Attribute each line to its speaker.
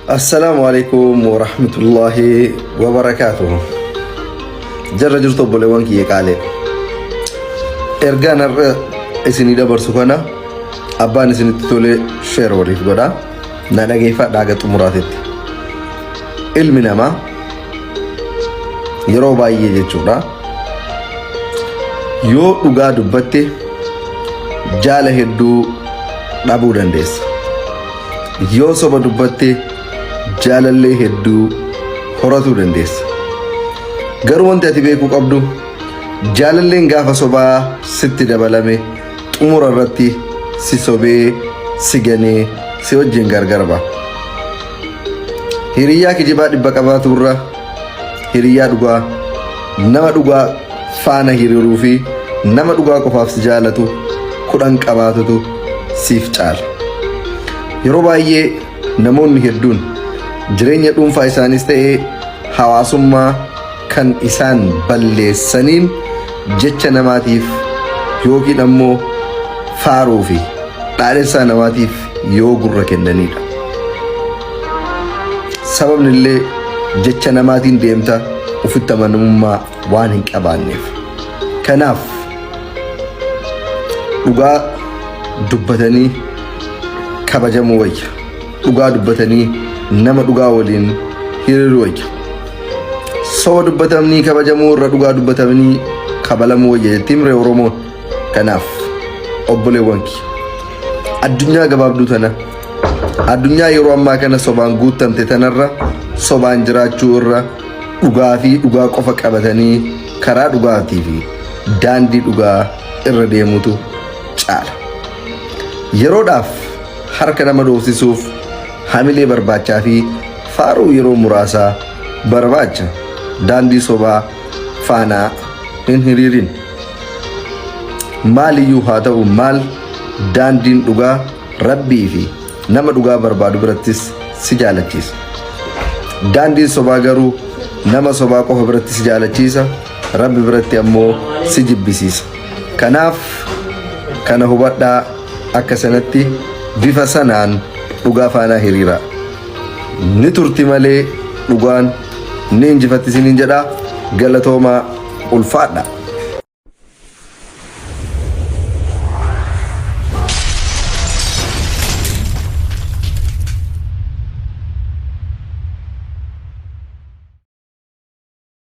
Speaker 1: Assalamualaikum warahmatullahi wabarakatuh. Jarra jirtu obboleewwan kiyya qaalee. Ergaan har'a isinii dabarsu kana abbaan isinitti tole sheer waliif godha. Na dhageeffadhaa haga xumuraatetti. Ilmi namaa yeroo baay'ee jechuudha yoo dhugaa dubbatte jaala hedduu dhabuu dandeessa. Yoo soba dubbatte jaalallee hedduu horatuu dandeessa. Garuu wanti ati beekuu qabdu jaalalleen gaafa sobaa sitti dabalame xumura irratti si sobee si ganee si wajjin gargar ba'a. Hiriyyaa kijibaa dhibba qabaatu irra hiriyyaa dhugaa nama dhugaa faana hiriiruu fi nama dhugaa qofaaf si jaalatu 10 qabaatutu siif caala. Yeroo baay'ee namoonni hedduun jireenya dhuunfaa isaanis ta'ee hawaasummaa kan isaan balleessaniin jecha namaatiif yookiin ammoo faaruu fi dhaadhessaa namaatiif yoo gurra kennanidha. Sababni illee jecha namaatiin deemta ofitti amanamummaa waan hin qabaanneef. Kanaaf dhugaa dubbatanii kabajamuu wayya. Dhugaa dubbatanii nama dhugaa waliin hiriiruu wayya. Soba dubbatamanii kabajamuu irra dhugaa dubbatamanii kabalamuu wayya jetti himre Oromoon. Kanaaf obboleewwan kiyya addunyaa gabaabduu tana addunyaa yeroo ammaa kana sobaan guutamte tanarra sobaan jiraachuu irra dhugaa fi dhugaa qofa qabatanii karaa dhugaatii fi daandii dhugaa irra deemutu caala. Yeroodhaaf harka nama dhoofsisuuf hamilee barbaachaa fi faaruu yeroo muraasaa barbaacha daandii sobaa faanaa hin hiriirin. Maaliyyuu haa ta'u maal daandiin dhugaa rabbii fi nama dhugaa barbaadu birattis si jaalachiisa. Daandiin sobaa garuu nama sobaa qofa biratti si jaalachiisa, rabbi biratti ammoo si jibbisiisa. Kanaaf kana hubadhaa akka sanatti bifa sanaan dhugaa faanaa hiriira. Ni turti malee dhugaan ni injifatti isiniin jedhaa. Galatoomaa ulfaadha.